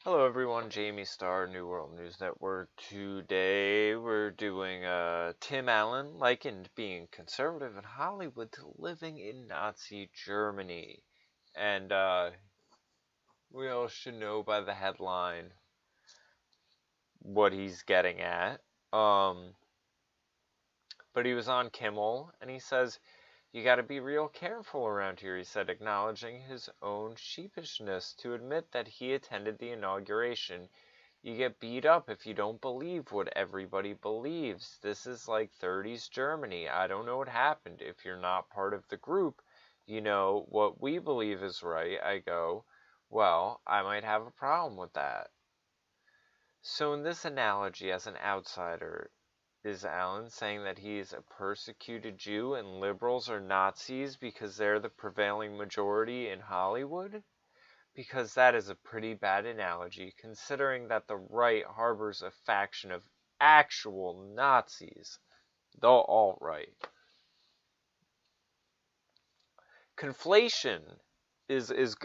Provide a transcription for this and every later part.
Hello everyone, Jamie Starr, New World News Network. Today we're doing Tim Allen likened being conservative in Hollywood to living in Nazi Germany. And we all should know by the headline what he's getting at. But he was on Kimmel and he says, "You gotta be real careful around here," he said, acknowledging his own sheepishness to admit that he attended the inauguration. "You get beat up if you don't believe what everybody believes. This is like 30s Germany. I don't know what happened. If you're not part of the group, you know, what we believe is right." I go, "Well, I might have a problem with that." So in this analogy, as an outsider, is Allen saying that he is a persecuted Jew and liberals are Nazis because they're the prevailing majority in Hollywood? Because that is a pretty bad analogy, considering that the right harbors a faction of actual Nazis, the alt-right. Conflation is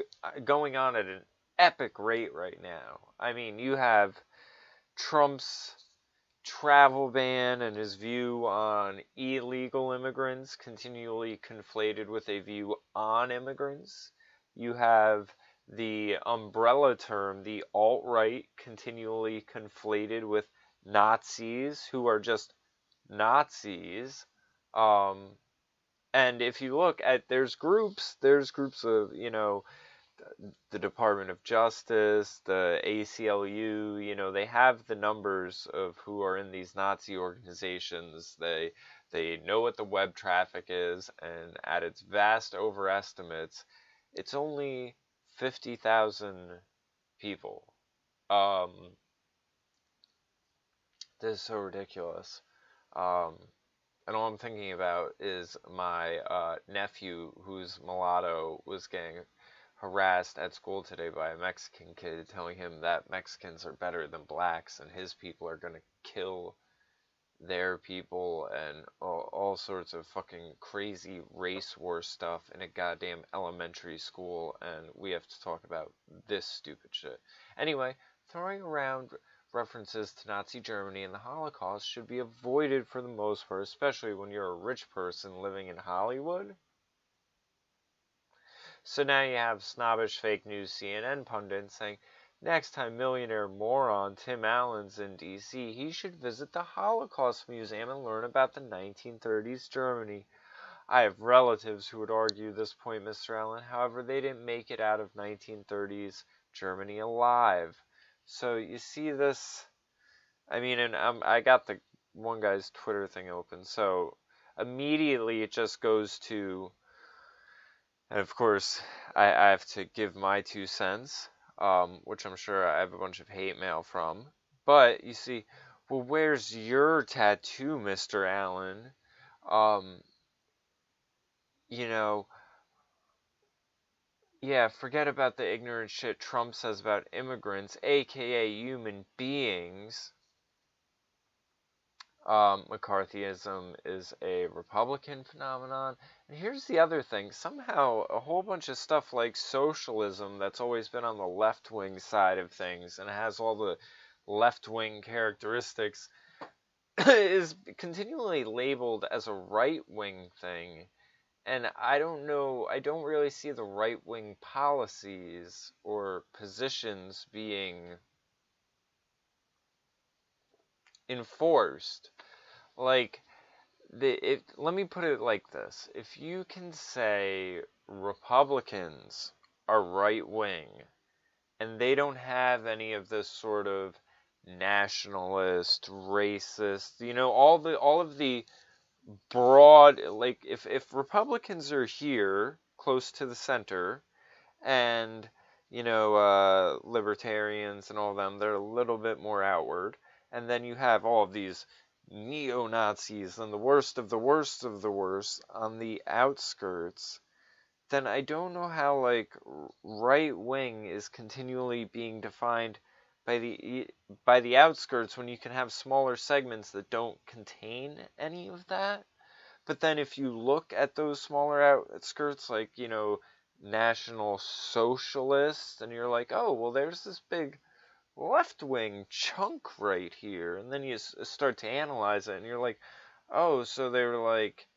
going on at an epic rate right now. I mean, you have Trump's travel ban and his view on illegal immigrants continually conflated with a view on immigrants. You have the umbrella term, the alt-right, continually conflated with Nazis who are just Nazis. And if you look at, there's groups of, the Department of Justice, the ACLU, they have the numbers of who are in these Nazi organizations. They know what the web traffic is, and at its vast overestimates, it's only 50,000 people. This is so ridiculous. And all I'm thinking about is my nephew, whose mulatto, was getting harassed at school today by a Mexican kid telling him that Mexicans are better than blacks and his people are going to kill their people and all sorts of fucking crazy race war stuff in a goddamn elementary school, and we have to talk about this stupid shit. Anyway, throwing around references to Nazi Germany and the Holocaust should be avoided for the most part, especially when you're a rich person living in Hollywood. So now you have snobbish fake news CNN pundits saying, next time millionaire moron Tim Allen's in D.C., he should visit the Holocaust Museum and learn about the 1930s Germany. I have relatives who would argue this point, Mr. Allen. However, they didn't make it out of 1930s Germany alive. So you see this, I mean, and I got the one guy's Twitter thing open, so immediately it just goes to, and of course, I have to give my 2 cents, which I'm sure I have a bunch of hate mail from. But you see, well, where's your tattoo, Mr. Allen? Um, you know, yeah, forget about the ignorant shit Trump says about immigrants, aka human beings. McCarthyism is a Republican phenomenon. And here's the other thing. Somehow, a whole bunch of stuff like socialism that's always been on the left-wing side of things and has all the left-wing characteristics is continually labeled as a right-wing thing. And I don't know, I don't really see the right-wing policies or positions being enforced. Like, let me put it like this. If you can say Republicans are right-wing and they don't have any of this sort of nationalist, racist, all of the broad, like, if Republicans are here close to the center and libertarians and all of them, they're a little bit more outward, and then you have all of these neo-Nazis and the worst of the worst of the worst on the outskirts, then I don't know how, like, right-wing is continually being defined by the outskirts when you can have smaller segments that don't contain any of that. But then if you look at those smaller outskirts, like, National Socialists, and you're like, oh, well, there's this big left-wing chunk right here. And then you start to analyze it, and you're like, oh, so they were like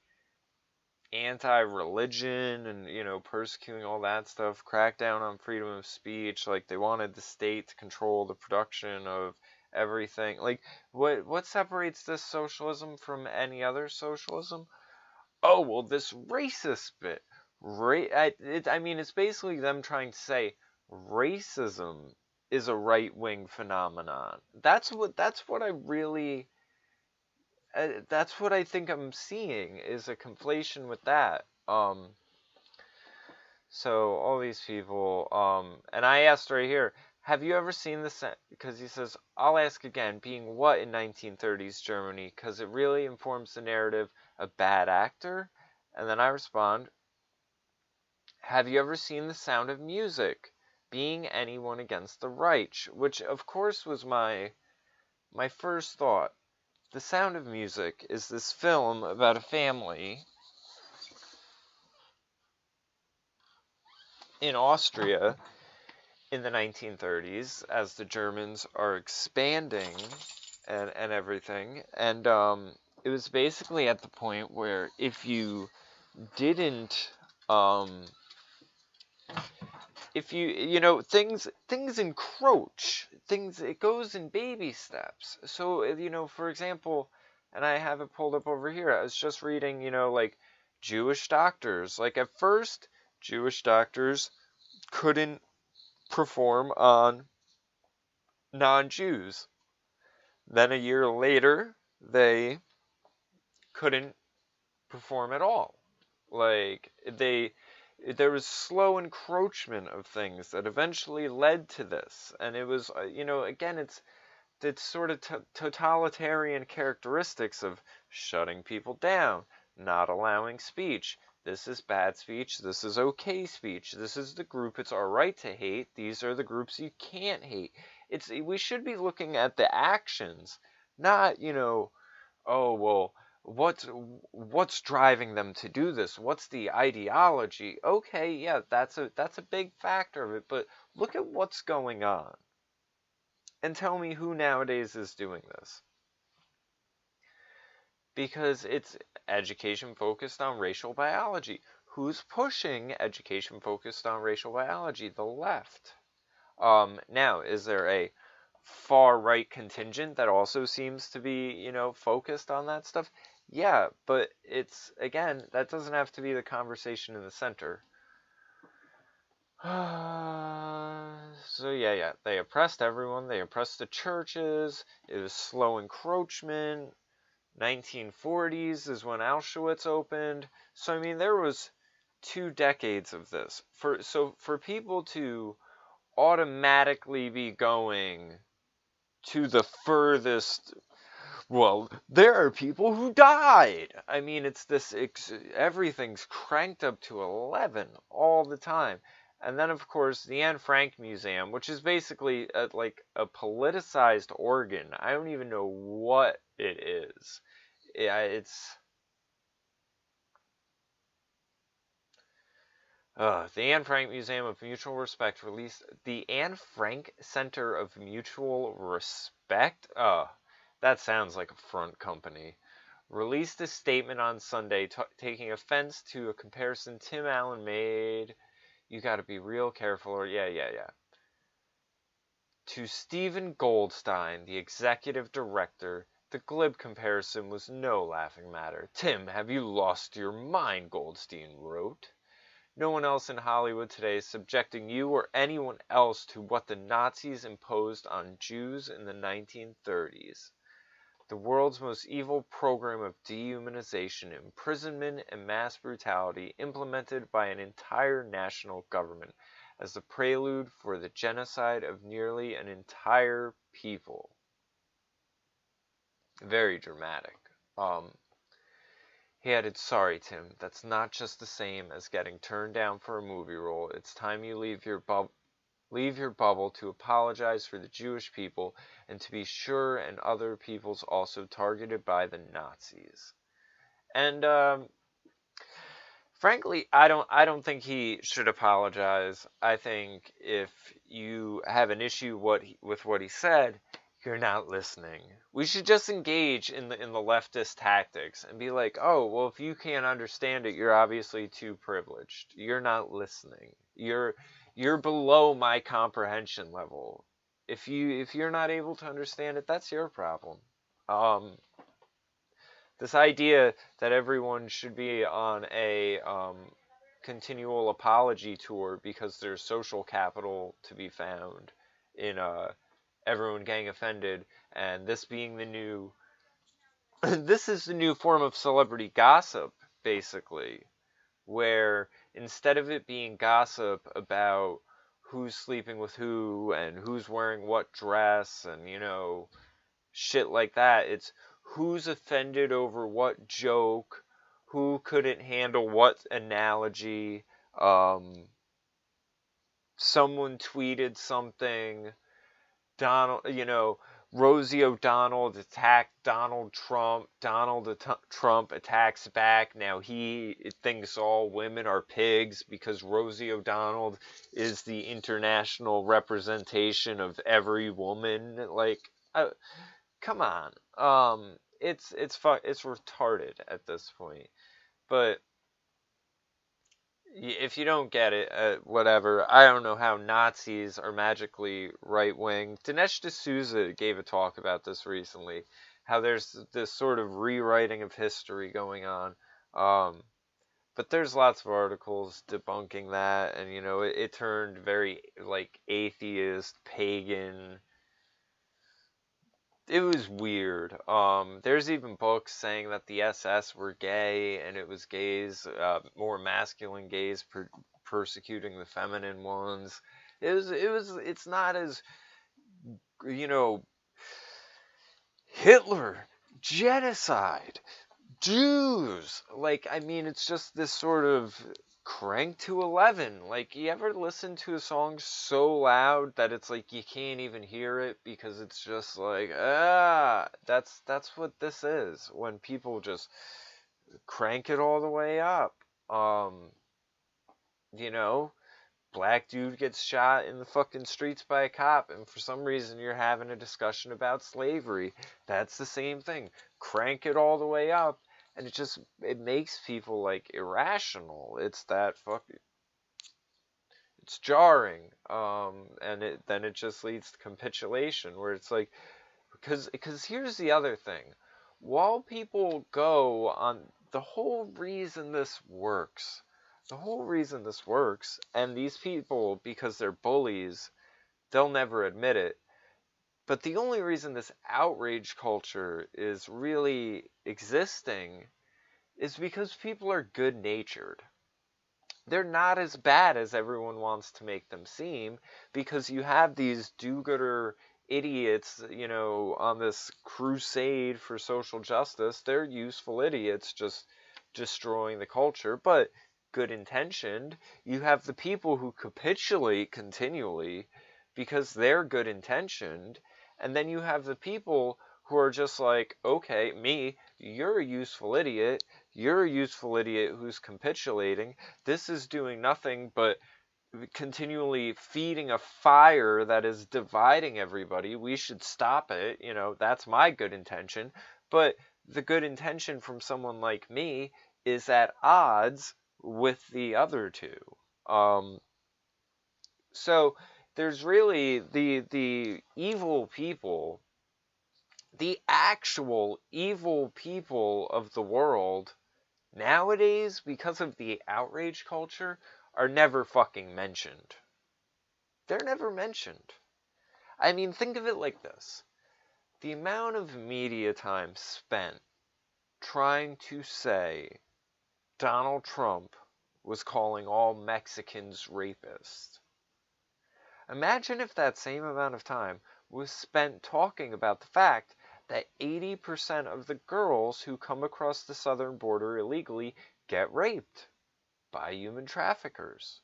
anti-religion and, persecuting all that stuff, crack down on freedom of speech, like they wanted the state to control the production of everything. Like, what separates this socialism from any other socialism? Oh, well, this racist bit. I mean, it's basically them trying to say racism is a right-wing phenomenon. That's what I really, that's what I think I'm seeing, is a conflation with that. So all these people, and I asked right here, have you ever seen this? Because he says, I'll ask again, being what in 1930s Germany? Because it really informs the narrative, a bad actor? And then I respond, have you ever seen The Sound of Music? Being anyone against the Reich? Which, of course, was my first thought. The Sound of Music is this film about a family in Austria in the 1930s as the Germans are expanding and everything. And it was basically at the point where if you didn't things encroach, it goes in baby steps. So for example, and I have it pulled up over here, I was just reading, like Jewish doctors, like at first Jewish doctors couldn't perform on non-Jews. Then a year later they couldn't perform at all. Like there was slow encroachment of things that eventually led to this. And it was, again, it's sort of totalitarian characteristics of shutting people down, not allowing speech. This is bad speech. This is okay speech. This is the group it's all right to hate. These are the groups you can't hate. We should be looking at the actions, not, oh, well, what's driving them to do this? What's the ideology? Okay, yeah, that's a big factor of it, but look at what's going on. And tell me who nowadays is doing this. Because it's education focused on racial biology. Who's pushing education focused on racial biology? The left. Now, is there a far-right contingent that also seems to be, focused on that stuff? Yeah, but it's, again, that doesn't have to be the conversation in the center. So yeah, they oppressed everyone. They oppressed the churches. It was slow encroachment. 1940s is when Auschwitz opened. So, I mean, there was 2 decades of this. For people to automatically be going to the furthest, well, there are people who died. I mean, everything's cranked up to 11 all the time. And then, of course, the Anne Frank Museum, which is basically like a politicized organ. I don't even know what it is. It's the Anne Frank Museum of Mutual Respect released the Anne Frank Center of Mutual Respect. That sounds like a front company. Released a statement on Sunday taking offense to a comparison Tim Allen made. You got to be real careful, or yeah. To Stephen Goldstein, the executive director, the glib comparison was no laughing matter. Tim, have you lost your mind? Goldstein wrote. No one else in Hollywood today is subjecting you or anyone else to what the Nazis imposed on Jews in the 1930s. The world's most evil program of dehumanization, imprisonment, and mass brutality implemented by an entire national government as the prelude for the genocide of nearly an entire people. Very dramatic. He added, sorry, Tim, that's not just the same as getting turned down for a movie role. It's time you leave your bubble to apologize for the Jewish people and to be sure and other peoples also targeted by the Nazis. And Frankly, I don't think he should apologize. I think if you have an issue with what he said, you're not listening. We should just engage in the leftist tactics and be like, "Oh, well, if you can't understand it, you're obviously too privileged. You're not listening. You're below my comprehension level. If you're not able to understand it, that's your problem." Um this idea that everyone should be on a continual apology tour because there's social capital to be found in everyone getting offended, and this being the new this is the new form of celebrity gossip, basically, where instead of it being gossip about who's sleeping with who and who's wearing what dress and shit like that. It's who's offended over what joke, who couldn't handle what analogy. Someone tweeted something. Rosie O'Donnell attacked Donald Trump. Trump attacks back. Now he thinks all women are pigs because Rosie O'Donnell is the international representation of every woman. Like, come on. It's retarded at this point. But if you don't get it, whatever. I don't know how Nazis are magically right wing. Dinesh D'Souza gave a talk about this recently. How there's this sort of rewriting of history going on. But there's lots of articles debunking that, and it turned very like atheist, pagan. It was weird. There's even books saying that the SS were gay, and it was gays, more masculine gays persecuting the feminine ones. It's not as, you know, Hitler, genocide, Jews. Like, I mean, it's just this sort of crank to 11. Like, you ever listen to a song so loud that it's like you can't even hear it because it's just like, that's what this is when people just crank it all the way up. You know, black dude gets shot in the fucking streets by a cop, and for some reason you're having a discussion about slavery. That's the same thing. Crank it all the way up, and it makes people like irrational. It's that fucking, it's jarring. And then it just leads to capitulation, where it's like, because here's the other thing. While people go on the whole reason this works, and these people, because they're bullies, they'll never admit it. But the only reason this outrage culture is really existing is because people are good-natured. They're not as bad as everyone wants to make them seem, because you have these do-gooder idiots, on this crusade for social justice. They're useful idiots just destroying the culture, but good intentioned. You have the people who capitulate continually because they're good intentioned, and then you have the people who are just like, okay, you're a useful idiot. You're a useful idiot who's capitulating. This is doing nothing but continually feeding a fire that is dividing everybody. We should stop it. That's my good intention. But the good intention from someone like me is at odds with the other two. So there's really the evil people, the actual evil people of the world nowadays, because of the outrage culture, are never fucking mentioned. They're never mentioned. I mean, think of it like this. The amount of media time spent trying to say Donald Trump was calling all Mexicans rapists. Imagine if that same amount of time was spent talking about the fact that 80% of the girls who come across the southern border illegally get raped by human traffickers,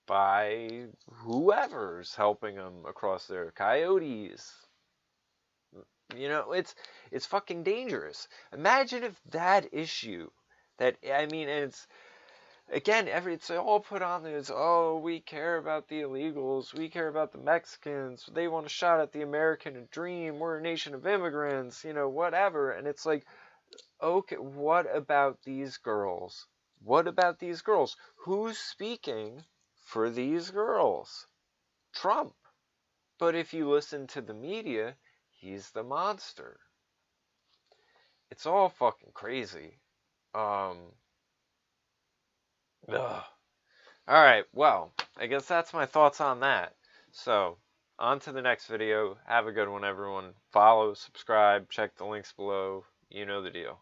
by whoever's helping them across there, coyotes. It's fucking dangerous. Imagine if that issue, and again, it's all put on there. It's, oh, we care about the illegals. We care about the Mexicans. They want a shot at the American dream. We're a nation of immigrants, whatever. And it's like, okay, what about these girls? What about these girls? Who's speaking for these girls? Trump. But if you listen to the media, he's the monster. It's all fucking crazy. Alright, well, I guess that's my thoughts on that. So, on to the next video. Have a good one, everyone. Follow, subscribe, check the links below. You know the deal.